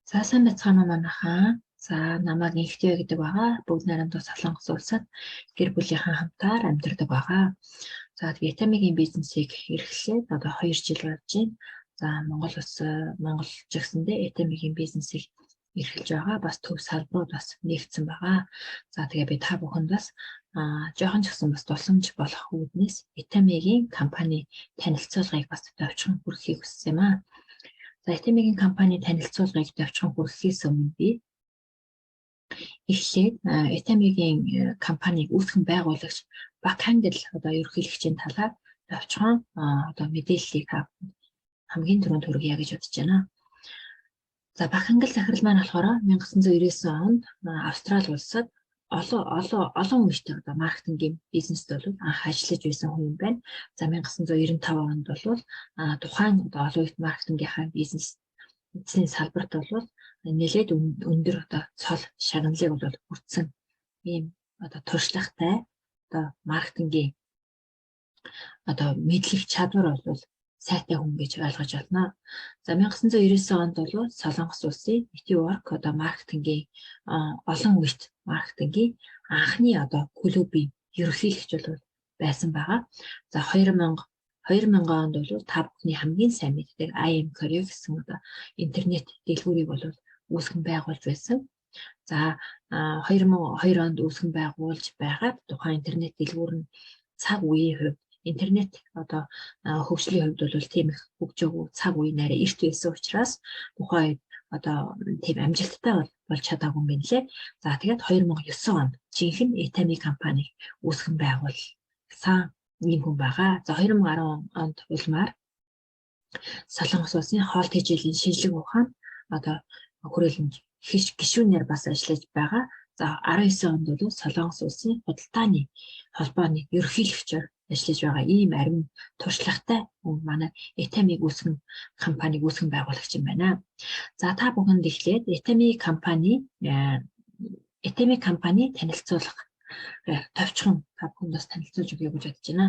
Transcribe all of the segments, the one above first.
За сайн байцгаана уу манайхаа. За намайг Инхтэй гэдэг байгаа. Бүгд найрамдаа Солонгос улсад гэр бүлийнхаа хамтаар амьдардаг байгаа. За тэгээ Этамигийн бизнесийг эрхлээд одоо 2 жил болж байна. За Монгол жигсэндээ Этамигийн бизнесийг эрхэлж байгаа. Бас төв салбарууд бас нэгдсэн байгаа. За тэгээ би та бүхэнд бас жоохон ч гэсэн бас тусламж болох үүднээс Этамигийн компани танилцуулгыг бас товчхон хүргэхийг хүссэн юм аа. За Этамигийн компани танилцуулгыг товчхон хүргэхээс өмнө би эхлээд Этамигийн компаниг үүсгэн байгуулагч Бакхангл одоо ерөнхийлөгчийн талаар товчхон одоо мэдээллийг хамгийн түрүүнд хүргье гэж бодож байна. За Бакхангл захирал маань болохоор 1999 онд Австрали улсад олон үнэтэй одоо маркетингийн бизнест бол анх ажиллаж байсан хүн юм байна. За 1995 онд бол тухайн одоо олон улсын маркетингийнхаа бизнесийн салбарт бол нэлээд өндөр одоо цол шагналыг бол хүртсэн ийм одоо туршлагатай одоо маркетингийн одоо мэдлэг чадвар бол сайтай хүн гэж ойлгож байна. За 1999 онд бол Солонгос улсын Network одоо маркетингийн олон улс маркетингийн анхны одоо клубын ерөнхийлөгч бол байсан байгаа. За 2000 онд бол та бүхний хамгийн сайн мэддэг IM Korea гэсэн одоо интернет дэлгүүрийг бол үүсгэн байгуулж байсан. За 2002 онд үүсгэн байгуулж байгаад тухайн интернет дэлгүүр нь цаг үеийн хувьд интернет одоо хөгжлийн хувьд бол тийм их хөгжөөгүй цаг үе нэрээ эрт байсан учраас тухайн одоо тийм амжилттай болж чадаагүй юм байна лээ. За тэгээд 2009 онд жинхэнэ Этами компаниг үүсгэн байгуулсан ийм хүн байгаа. За 2010 онд улмаар Солонгос улсын хоолт хижээлийн шинжлэх ухаанд одоо хүрээлэн гишүүнээр бас ажиллаж байгаа. За 19 онд бол Солонгос улсын худалдааны холбооны ерөнхийлөгчөөр ажиллаж байгаа ийм арим туршлагатай хүн манай Этамиг үүсгэн компаниг үүсгэн байгуулагч юм байна. За та бүхэнд эхлээд Этами компани танилцуулга товчхон та бүхэнд танилцуулж өгье гэж бодож байна.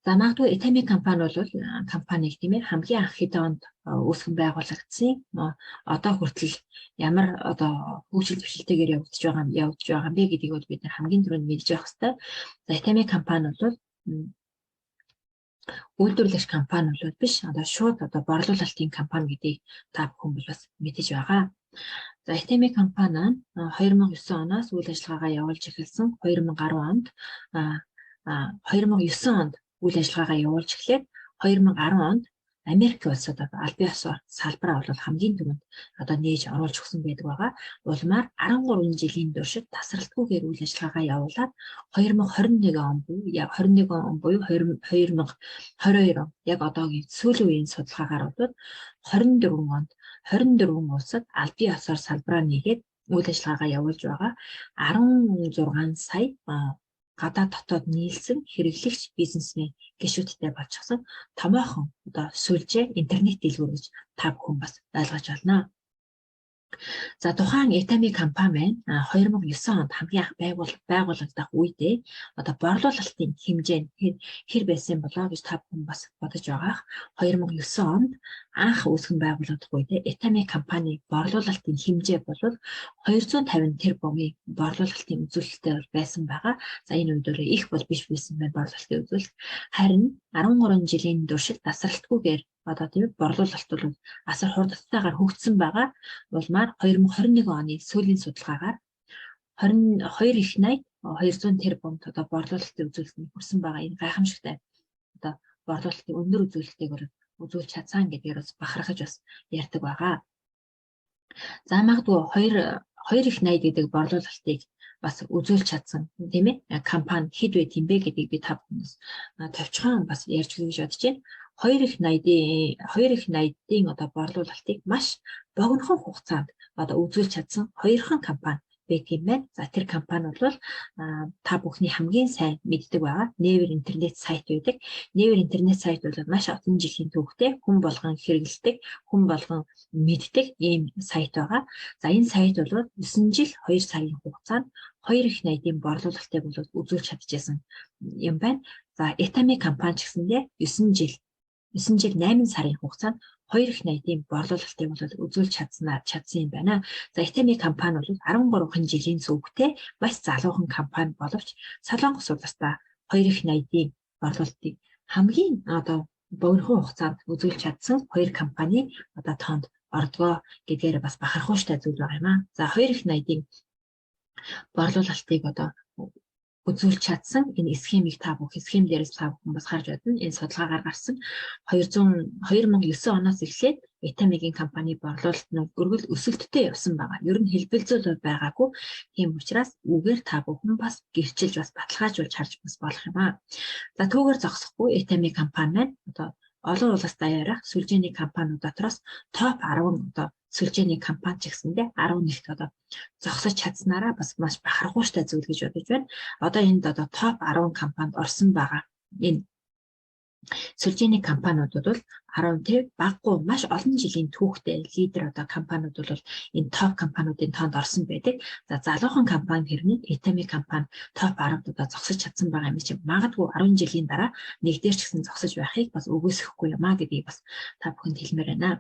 За магадгүй Этами компани бол компаниг тийм ээ хамгийн анх хэдэн онд үүсгэн байгуулагдсан. Одоо хүртэл ямар одоо хөгжил төвшөлтэйгээр явагдаж байгаа бэ гэдгийг бол бид хамгийн түрүүнд мэдж явах хэрэгтэй. За Этами компани бол үйлдвэрлэгч компани бол биш. Одоо шууд одоо борлуулалтын компани гэдгийг та бүхэн бол бас мэдэж байгаа. За Этами компани 2009 оноос үйл ажиллагаагаа явуулж эхэлсэн. 2010 онд 2009 онд үйл ажиллагаагаа явуулж эхлээд 2010 онд Америк улсад албан ёсоор салбараа бол хамгийн түрүүнд одоо нээж оруулж өгсөн байдаг байгаа. Улмаар 13 жилийн туршид тасралтгүйгээр үйл ажиллагаагаа явуулаад 2021 он буюу 2022 он яг одоогийн сүүлийн үеийн судалгаагаар бол 24 улсад албан ёсоор салбараа нээгээд үйл ажиллагаагаа явуулж байгаа 16 сая гадаад дотоод нийлсэн хэрэглэгч бизнесмен гишүүдтэй болчихсон томоохон одоо сүлжээ интернет дэлгүүр гэж та бүхэн бас ойлгож байна. За тухайн Этами компани 2009 онд хамгийн анх байгуулагдах үедээ одоо борлуулалтын хэмжээ нь хэр байсан болоо гэж та бүхэн бас бодож байгаа. 2009 онд анх үүсгэн байгуулагдах үедээ Этами компани борлуулалтын хэмжээ бол 250 тэрбумын борлуулалтын үзүүлэлттэй байсан байгаа. За энэ үед их бол биш байсан байна борлуулалтын үзүүлэлт. Харин 13 жилийн туршид тасралтгүйгээр одоо тийм борлуулалт бол асар хурдтайгаар хөгжсөн байгаа. Улмаар 2021 оны сүүлийн судалгаагаар 22 их 80 200 тэрбумд одоо борлуулалтын үзүүлэлтийг хүрсэн байгаа. Энэ гайхамшигтай одоо борлуулалтын өндөр үзүүлэлтийг үзүүлж чадсан гэдгээр бас бахархаж бас ярьдаг байгаа. За магадгүй 2 их 80 гэдэг борлуулалтыг бас үзүүлж чадсан тийм ээ компани хэд байт юм бэ гэдгийг би та бүхнээс товчхон бас ярьж өгье гэж бодож байна. 2 их 80-ийн одоо борлуулалтыг маш богинохон хугацаанд одоо үзүүлж чадсан 2хан компани байдаг юм байна. За тэр компани бол та бүхний хамгийн сайн мэддэг байгаа Never интернет сайт байдаг. Never интернет сайт бол маш олон жилийн түүхтэй хүн болгон хэрэглэдэг, хүн болгон мэддэг ийм сайт байгаа. За энэ сайт бол 9 жил 2 сарын хугацаанд 2 их 80-ийн борлуулалтыг бол үзүүлж чадчихсан юм байна. За Этами компани ч гэсэндээ 9 жил 8 сарын хугацаанд 2 их найдын борлуулалтыг бол үзүүлж чадсан юм байна. За Itemi компани бол 13 жилийн сүүгтэй маш залуухан компани боловч Солонгос улстай 2 их найдын борлуулалтыг хамгийн одоо богино хугацаанд үзүүлж чадсан 2 компани одоо тоонд ордгоо гэдгээр бас бахархууштай зүйл байгаа юм аа. За 2 их найдын борлуулалтыг одоо үзүүлж чадсан энэ схемийг схем дээрээс та бүхэн бас харж байна. Энэ судалгаагаар гарсан 2009 оноос эхлээд Itemi-гийн компани борлуулалт нь өргөл өсөлттэй явсан байгаа. Ер нь хэлбэлзүүл байгаагүй. Тийм учраас үгээр та бүхэн бас гэрчилж бас баталгаажуулж харж бас болох юм аа. За түүгээр зогсохгүй Itemi компани маань одоо олон улс даяарах сүлжээний компаниуд дотроос топ 10 одоо сүлжээний компани ч гэсэндээ 11-т одоо зогсож чадсанараа бас маш бахархууштай зүйл гэж бодож байна. Одоо энд одоо топ 10 компанид орсон байгаа. Энэ сүлжээний компаниуд бол 10 баггүй маш олон жилийн түүхтэй лидер одоо компаниуд бол энэ топ компаниудын тоонд орсон байдаг. За залуухан компани хэрнээ Itemi компани топ 10-д одоо зогсож чадсан байгаа юм чинь магадгүй 10 жилийн дараа нэгдэр ч гэсэн зогсож байхыг бас үгүйсэхгүй юм а гэдгийг бас та бүхэнд хэлмээр байна.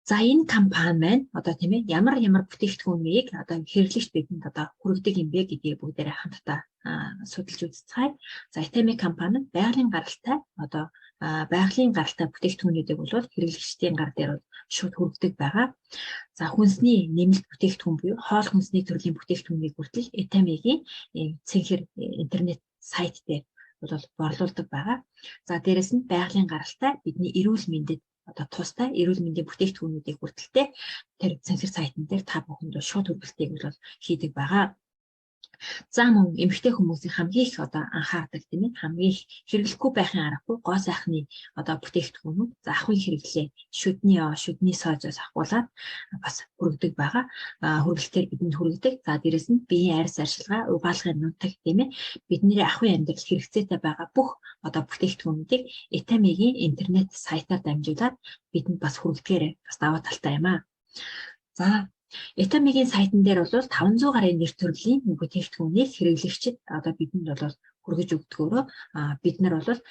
За энэ компани маань одоо тийм ээ ямар бүтээгдэхүүнийг одоо хэрэглэгч бидэнд одоо хүргэдэг юм бэ гэдгийг бүгдээрээ хамтдаа судалж үзцгаая. За Itemi компани байгалийн гаралтай одоо байгалийн гаралтай бүтээгдэхүүнүүдийг бол хэрэглэгчдийн гар дээр шууд хүргэдэг байгаа. За хүнсний нэмэлт бүтээгдэхүүн буюу хоол хүнсний төрлийн бүтээгдэхүүнийг хүртэл Itemi-гийн цэнхэр интернет сайт дээр бол борлуулдаг байгаа. За дээрэс нь байгалийн гаралтай бидний эрүүл мэндэд одоо тустай эрүүл мэндийн бүтээгдэхүүнүүдийг хүртэлтэй тэр цэнхэр сайтн дээр та бүхэнд шууд хүргэлтийг бол хийдэг байгаа. За мөн эмэгтэй хүмүүсийн хамгийн их одоо анхаардаг тийм ээ хамгийн их хэрэглэхгүй байхын аргагүй гоо сайхны одоо бүтээгдэхүүнүүд за ахуйн хэрэглээ шүдний соожоос ахгуулаад бас хүргэдэг байгаа. Хүргэлтээр бидэнд хүргэдэг. За дээрэс нь биеийн арьс арчилгаа, угаалгын нутаг тийм ээ бидний ахуйн амьдрал хэрэгцээтэй байгаа бүх одоо бүтээгдэхүүнүүдийг Itemi-гийн интернет сайтаар дамжуулаад бидэнд бас хүргэдгээр бас даваа талтай юм аа. За Itemi-гийн сайтн дээр бол 500 гаруй нэр төрлийн бүтээгдэхүүнийг хэрэглэгчид одоо бидэнд бол хүргэж өгдөгөөрөө бид нар бол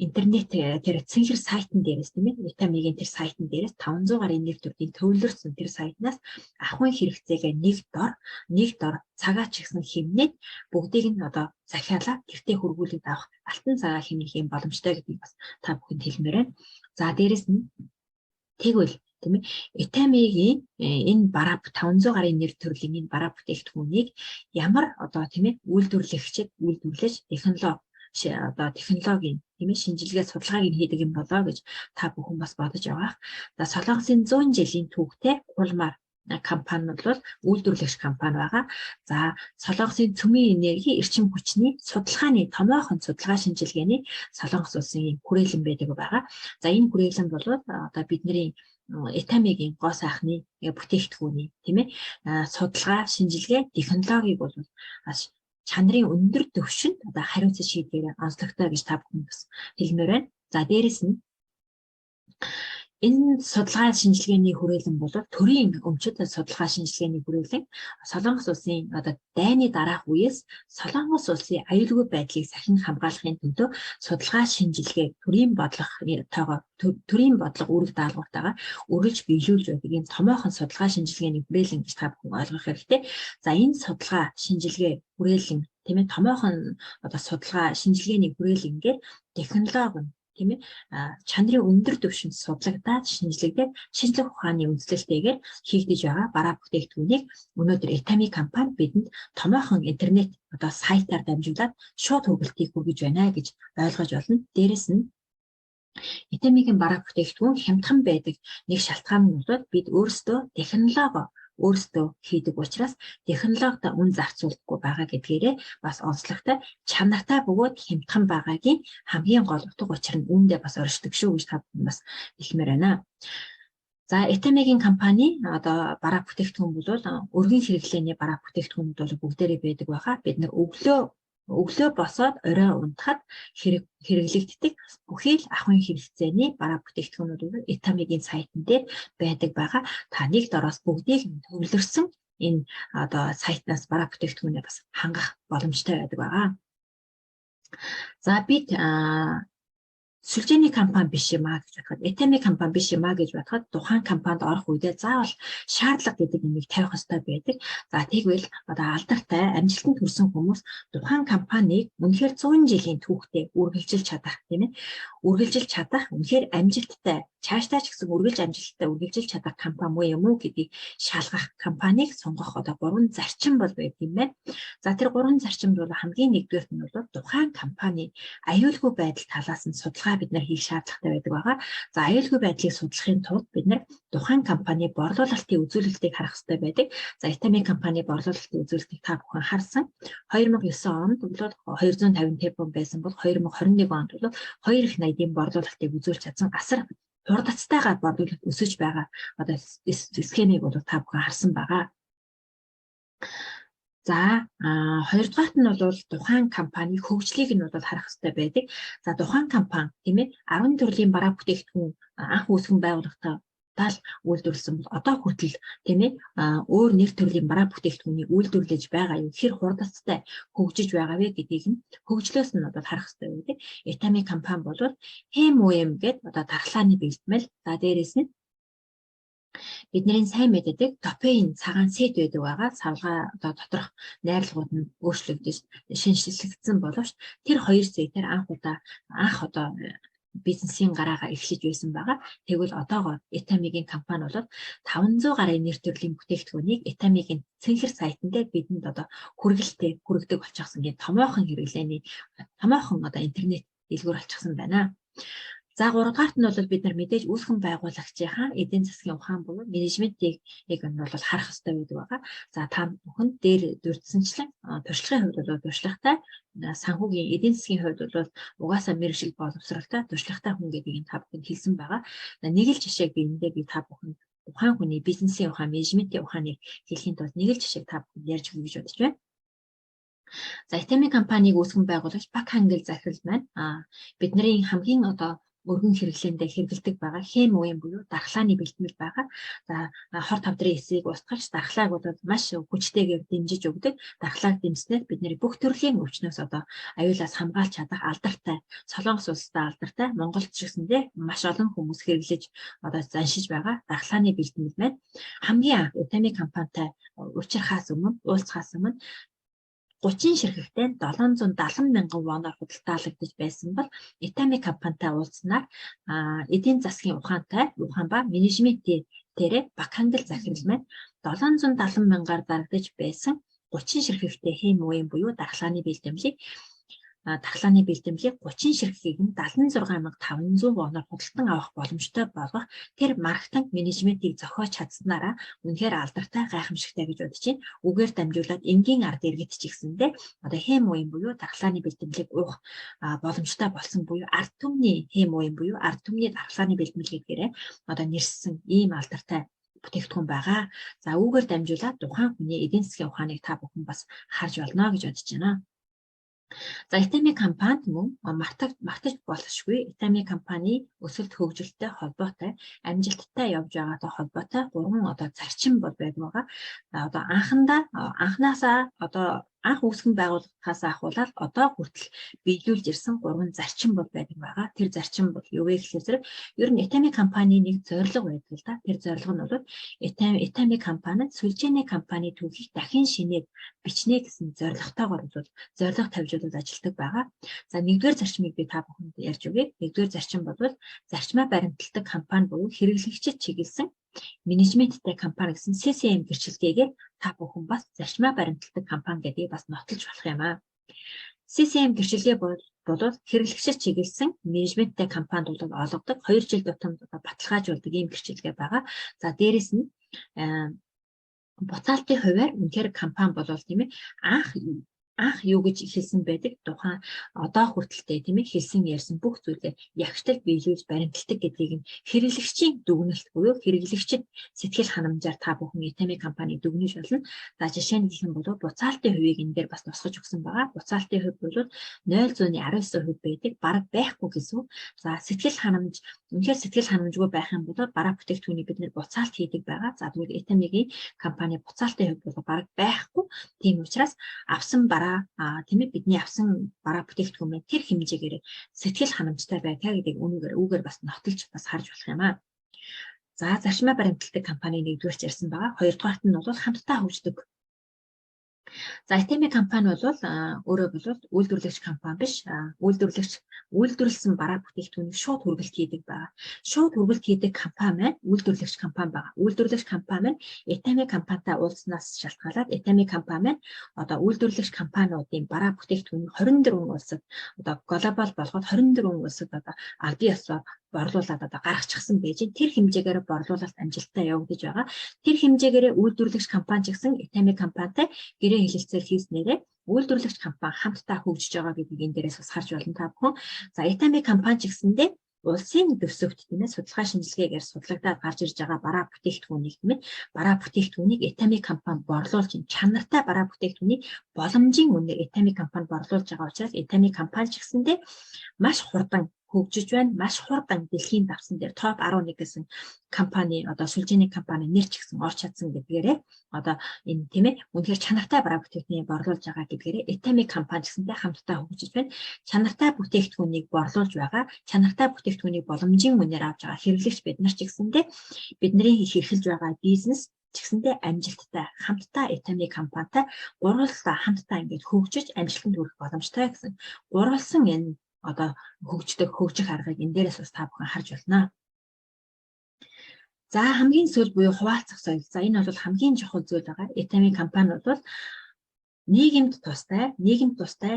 интернет тэр цэнхэр сайтн дээрээс тийм ээ Itemi-гийн тэр сайтн дээрээс 500 гаруй нэр төрлийн төвлөрсөн тэр сайтнаас ахуйн хэрэгцээгээ нэг дор цагаач гэсэн хэмнээд бүгдийг нь одоо захиалаад гэртээ хүргүүлээд авах алтан цагаа хэмнэх юм боломжтой гэдгийг бас та бүхэнд хэлмээр байна. За дээрэс нь тэгвэл тийм ээ Itemi-гийн энэ бараа 500 гаруй нэр төрлийн энэ бараа бүтээгдэхүүнийг ямар одоо тийм ээ үйлдвэрлэж технологийн тийм ээ шинжилгээ судалгааг нь хийдэг юм болоо гэж та бүхэн бас бодож байгаа. За Солонгосын 100 жилийн түүхтэй Улмаар компани бол үйлдвэрлэгч компани байгаа. За Солонгосын цөмийн энерги эрчим хүчний судалгааны томоохон судалгаа шинжилгээний Солонгос улсын хүрээлэн байдаг байгаа. За энэ хүрээлэн бол одоо бидний Itemi-гийн гоо сайхны бүтээгдэхүүний тийм ээ судалгаа шинжилгээ технологиг бол чанарын өндөр түвшинд одоо хариуцах шийдвэрээр онцлогтой гэж та бүхэн бас хэлмээр байна. За дээрэс нь энэ судалгаа шинжилгээний хүрээлэн бол төрийн өмчөд судалгаа шинжилгээний хүрээлэн Солонгос улсын одоо дайны дараах үеэс Солонгос улсын аюулгүй байдлыг сахин хамгаалахын төлөө судалгаа шинжилгээ төрийн бодлого үүрэг даалгавартайгаар үргэлж биелүүлж байдаг энэ томоохон судалгаа шинжилгээний хүрээлэн гэж та бүхэн ойлгох хэрэгтэй. За энэ судалгаа шинжилгээ хүрээлэн тийм ээ томоохон одоо судалгаа шинжилгээний хүрээлэнгээр технологи тийм ээ чанарын өндөр түвшинд судлагдаад шинжлэгдээд шинжлэх ухааны үндэслэлтэйгээр хийгдэж байгаа бараа бүтээгдэхүүнийг өнөөдөр Itemi компани бидэнд томоохон интернет одоо сайтаар дамжуулаад шууд хүргэлтийг хүргэж байна гэж ойлгож болно. Дээрэс нь Itemi-гийн бараа бүтээгдэхүүн хямдхан байдаг нэг шалтгаан нь бол бид өөрсдөө технологи хийдэг учраас технологид үн зарцуулахгүй байгаа гэдгээрээ бас онцлогтой чанартай бөгөөд хямдхан байгаагийн хамгийн гол утга учир нь үүндээ бас оршдог шүү гэж та бүхэн бас хэлмээр байна. За Itemi-гийн компани одоо бараа бүтээгдэхүүн бол өргөн хэрэглээний бараа бүтээгдэхүүнүүд бол бүгдээрээ байдаг байгаа. Бид нар өглөө босоод орой унтахад хэрэглэгддэг бүхий л ахуйн хэрэгцээний бараа бүтээгдэхүүнүүд бол Itemi-гийн сайтн дээр байдаг байгаа. Та нэг дороос бүгдийг төвлөрсөн энэ одоо сайтнаас бараа бүтээгдэхүүнээ бас хангах боломжтой байдаг байгаа. За бид сүлжээний компани биш юм аа гэж бодоход, Этами компани биш юм аа гэж бодоход тухайн компанид орох үедээ заавал шаардлага гэдэг нэмийг тавих хэрэгтэй байдаг. За тэгвэл одоо алдартай амжилтанд хүрсэн хүмүүс тухайн компанийг үнэхээр 100 жилийн түүхтэй үргэлжилж чадах тийм ээ. Үргэлжилж чадах үнэхээр амжилттай, цаашдаа ч гэсэн үргэлжилж чадах компани муу юм уу гэдгийг шалгах компанийг сонгох одоо 3 зарчим бол байдаг юм байна. За тэр 3 зарчимд бол хамгийн нэгдүгээрт нь бол тухайн компани аюулгүй байдал талаас нь судалгаа бид нар хийх шаардлагатай байдаг байгаа. За аюулгүй байдлыг судлахын тулд бид нар тухайн компани борлуулалтын үзүүлэлтийг харах хэрэгтэй байдаг. За Этами компани борлуулалтын үзүүлэлтийг та бүхэн харсан. 2009 онд бол 250 тэрбум байсан бол 2021 онд бол 2 их 80-ийн борлуулалтыг үзүүлж чадсан асар хурдцтайгаар борлуулалт өсөж байгаа одоо схемийг бол та бүхэн харсан байгаа. За хоёрдугаарт нь бол тухайн компани хөгжлийг нь бол харах хэрэгтэй байдаг. За тухайн компани тийм ээ 10 төрлийн бараа бүтээгдэхүүн анх үүсгэн байгууллагатай үйлдвэрлэсэн бол одоо хүртэл тийм ээ өөр нэр төрлийн бараа бүтээгдэхүүнийг үйлдвэрлэж байгаа юу, хэр хурдцтай хөгжиж байгаа вэ гэдгийг нь хөгжлөөс нь бол харах хэрэгтэй байдаг. Этами компани бол HMOM гэдэг одоо дархлааны бэлтгэл. За дээрээс нь бидний сайн мэддэг допейн цагаан сет байдаг байгаа. Савлгаа одоо доторх найрлагууд нь өөрчлөгдөж шинжлэгдсэн боловч тэр хоёр сетээр анх одоо бизнесийн гараагаа эхлэж байсан байгаа. Тэгвэл одоогоор Этамигийн компани бол 500 гаруй нэр төрлийн бүтээгдэхүүнийг Этамигийн цэнхэр сайтан дээр бидэнд одоо хүргэлтээр хүргэдэг болчихсон гэх томоохон одоо интернет дэлгүүр болчихсон байна. За 3 дугаарт нь бол бид нар мэдээж үүсгэн байгуулагчийн эдийн засгийн ухаан буюу менежментийг нь бол харах хэрэгтэй байдаг байгаа. За та бүхэн дээр дурдсанчлан туршлагын хувьд бол туршлагатай, санхүүгийн эдийн засгийн хувьд бол угаасаа мэргэжил боловсралтай, туршлагатай хүн гэдгийг та бүхэнд хэлсэн байгаа. Нэг л жишээг би та бүхэнд ухаан хүний бизнесийн ухаан, менежментийн ухааныг хэлхийн тулд нэг л жишээг та бүхэнд ярьж өгье гэж бодож байна. За Этами компанийг үүсгэн байгуулагч Пак Хангил захирал маань бидний хамгийн одоо өргөн хэрэглээндээ хэрэгэлдэг байгаа HMOM буюу дархлааны бэлтгэл байгаа. За хор тавдрын эсийг устгаж дархлааг бол маш хүчтэйгээр дэмжиж өгдөг. Дархлааг дэмжснээр бидний бүх төрлийн өвчнөөс одоо аюулаас хамгаалж чадах алдартай, Солонгос улстай алдартай, Монголд ч гэсэндээ маш олон хүмүүс хэрэглэж одоо заншиж байгаа дархлааны бэлтгэл маань хамгийн анх Этами компанитай уулзахаас өмнө 30 ширхэгтэй 770 мянган воноор худалдаалагдаж байсан бол Этами компанитай уулзнаар эдийн засгийн ухаан ба менежментээрээ Пак Хангил захирал маань 770 мянгаар зарагдаж байсан 30 ширхэгтэй HMOM буюу дархлааны бэлтгэлийг 30 ширхгийг нь 76,500 воноор худалдан авах боломжтой болгох тэр маркетинг менежментийг зохиож чадсанараа үнэхээр алдартай гайхамшигтай гэж бодож байна. Үгээр дамжуулаад энгийн ард иргэд ч гэсэндээ одоо HMOM буюу дархлааны бэлтгэлийг уух боломжтой болсон буюу ард түмний HMOM буюу ард түмний дархлааны бэлтгэл гэдгээрээ одоо нэрссэн ийм алдартай бүтээгдэхүүн байгаа. За үүгээр дамжуулаад тухайн хүний эдийн засгийн ухааныг та бүхэн бас харж болно гэж бодож байна. За Этами компанид мөн мартаж болшгүй Этами компани өсөлт хөгжилттэй холбоотой амжилттай явж байгаатай холбоотой 3 одоо зарчим бол байдаг. Одоо анхнаасаа одоо анх үүсгэн байгууллагаас ахуулаад одоо хүртэл биелүүлж ирсэн 3 зарчим бол байдаг байгаа. Тэр зарчим бол юу вэ гэхээр ер нь Этами компани нэг зорилго байдаг л да. Тэр зорилго нь бол Этами компанид сүлжээний компани түүхийг дахин шинээр бичнэ гэсэн зорилготойгоор бол зорилго тавьж ажилтдаг байгаа. За нэгдүгээр зарчмыг би та бүхэнд ярьж өгье. Нэгдүгээр зарчим бол зарчмаа баримталдаг компани буюу хэрэглэгчид чиглэсэн менежменттэй компани гэсэн CCM гэрчилгээгээр та бүхэн бас зарчмаа баримталдаг компани гэдгийг бас нотолж болох юм аа. CCM гэрчилгээ бол хэрэглэгчид чиглэсэн менежменттэй компанид бол олгодог 2 жил тутамд баталгаажуулдаг ийм гэрчилгээ байгаа. За дээрэс нь буцаалтын хувьар үнэхээр компани бол тийм ээ анх юу гэж хэлсэн байдаг тухайн одоо хүртэлтэй тийм ээ хэлсэн ярьсан бүх зүйлээ ягштал биелүүлж баримталдаг гэдгийг нь хэрэглэгчийн дүгнэлт буюу хэрэглэгчид сэтгэл ханамжаар та бүхэн Этами компани дүгнэж болно. За жишээ нь гэх юм бол буцаалтын хувийг энэ дээр бас тусгаж өгсөн байгаа. Буцаалтын хувь бол 0.19% байдаг, бараг байхгүй гэсэн. За сэтгэл ханамж үнэхээр сэтгэл ханамжгүй байх юм бол бараа бүтээгдэхүүнийг бид нэр буцаалт хийдэг байгаа. За тэгвэл Этамигийн компани буцаалтын хувь бол бараг байхгүй. Тийм учраас авсан бараа удаа тийм ээ бидний авсан бараа бүтээгдэхүүн маань тэр хэмжээгээр сэтгэл ханамжтай байдаг гэдгийг үүгээр бас нотолж бас харж болох юм аа. За зарчмаа баримталдаг компани нэгдүгээрч ярьсан байгаа. Хоёрдугаарт нь бол хамтдаа хөгждөг. За Itemi компани бол өөрөө бол үйлдвэрлэгч компани биш. Үйлдвэрлэлсэн бараа бүтээгдэхүүнийг шууд хүргэлт хийдэг байгаа. Шууд хүргэлт хийдэг компани маань үйлдвэрлэгч компани байгаа. Үйлдвэрлэгч компани маань Itemi компанитай уулзнаас шалтгаалаад Itemi компани маань одоо үйлдвэрлэгч компаниудын бараа бүтээгдэхүүнийг 24 улсад одоо глобал болгоод 24 улсад одоо аль бие ёсоор борлуулаад одоо гаргачихсан байж тэр хэмжээгээр борлуулалт амжилттай явагдаж байгаа. Тэр хэмжээгээр үйлдвэрлэгч компани ч гэсэн Itemi компанитай гэрээ хэлэлцээр хийснээрээ үйлдвэрлэгч компани хамтдаа хөгжиж байгаа гэдгийг энэ дээрээс бас харж болно та бүхэн. За Itemi компани ч гэсэндээ улсын дэвсгэрт тийм ээ судалгаа шинжилгээгээр судлагдаад гарч ирж байгаа бараа бүтээгдэхүүнийг тийм ээ бараа бүтээгдэхүүнийг Itemi компани борлуулж чанартай бараа бүтээгдэхүүнийг боломжийн үнээр Itemi компани борлуулж байгаа учраас Itemi компани ч гэсэндээ маш хурдан хөгжиж байна. Маш хурдан дэлхийн давсан дээр топ 11 гэсэн компани одоо сүлжээний компани нэр ч гэсэн орч чадсан гэдгээрээ одоо энэ тийм ээ үнэхээр чанартай бараа бүтээгдэхүүнийг борлуулж байгаа гэдгээрээ Itemi компани гэсэндээ хамтдаа хөгжиж байна. Чанартай бүтээгдэхүүнийг борлуулж байгаа, чанартай бүтээгдэхүүнийг боломжийн үнээр авч байгаа хэрэглэгч бид нар ч гэсэндээ бидний хэрхэлж байгаа бизнес чигсэндээ амжилттай хамтдаа Itemi компанитай гурвалдаа хамтдаа ингэж хөгжиж амжилтанд хүрэх боломжтой гэсэн гурвалсан энэ одоо хөгжих аргыг энэ дээрээс бас та бүхэн харж байна. За хамгийн сүүл буюу хуваалцах соёл. За энэ бол хамгийн чухал зүйл байгаа. Itemi компани бол нийгэмд тустай,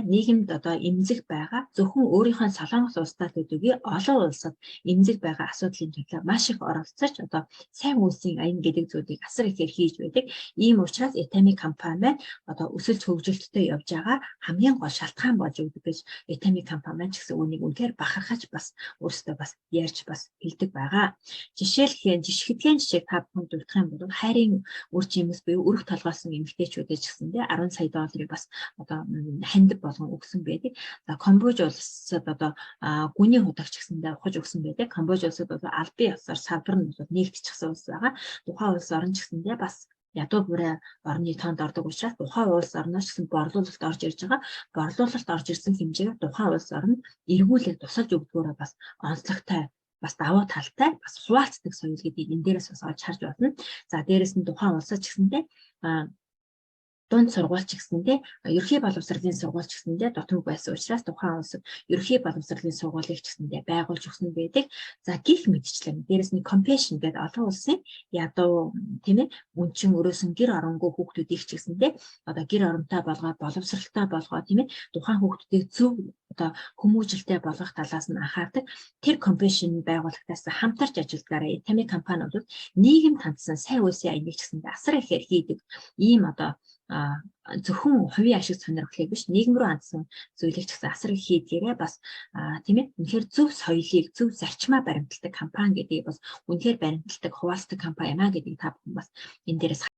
нийгэмд одоо эмзэг байгаа зөвхөн өөрийнхөө солонгос улстай төдийгүй олон улсад эмзэг байгаа асуудлын төлөө маш их оролцож одоо сайн үйлсийн аян гэдэг зүйлийг асар ихээр хийж байдаг. Ийм учраас Itemi компани маань одоо өсөлт хөгжилттэй явж байгаа хамгийн гол шалтгаан болж өгдөг гэж Itemi компани маань ч гэсэн үнийг үнэхээр бахархаж бас өөрсдөө бас ярьж бас хэлдэг байгаа. Жишэдхэн жишээ та бүхэнд дурдах юм бол хайрын үр жимс буюу өрх толгойсон эмэгтэйчүүдээ ч гэсэндээ 10 сая долларыг бас одоо хандив болгон өгсөн байдаг. За Камбож улсад одоо гүний худагч гэсэндээ ухаж өгсөн байдаг. Камбож улсад бол аль бие ёсоор салбар нь бол нэгдчихсэн улс байгаа. Тухайн улс орн ч гэсэндээ бас ядуу бүрээ орны тоонд ордог учраас тухайн улс орноос гэсэн борлуулалт орж ирж байгаа. Борлуулалт орж ирсэн хэмжээгээр тухайн улс орнд эргүүлээд тусалж өгдгөөрөө бас онцлогтой бас давуу талтай бас хуваалцдаг соёл гэдгийг энэ дээрээс бас олж харж байна. За дээрээс нь тухайн улсад ч гэсэндээ дунд сургуульч гэсэндээ ерхий боловсролын сургуульч гэсэндээ дутмаг байсан учраас тухайн улсад ерхий боловсролын сургуулийг ч гэсэндээ байгуулж өгсөн байдаг. За гих мэдчлэн дээрээс нь compassion гэдэг олон улсын ядуу тийм ээ үнчин өрөөсөн гэр оронгүй хүүхдүүдийг ч гэсэндээ одоо гэр оронтой болгоод боловсролтой болгоод тийм ээ тухайн хүүхдүүдийг зөв одоо хүмүүжлтэй болгох талаас нь анхаардаг. Тэр compassion байгууллагатаас хамтарч ажилладгаараа Itemi компани бол нийгэм хандсан сайн үйлсийн аяныг ч гэсэндээ асар ихээр хийдэг. Ийм одоо зөвхөн хувийн ашиг сонирхлыг биш нийгэм рүү хандсан зүйлийг ч гэсэн асар их хийдгээрээ бас тийм ээ үнэхээр зөв соёлыг зөв зарчмаа баримталдаг компани гэдгийг бас үнэхээр баримталдаг хуваалцдаг компани юмаа гэдгийг та бүхэн бас энэ дээрээс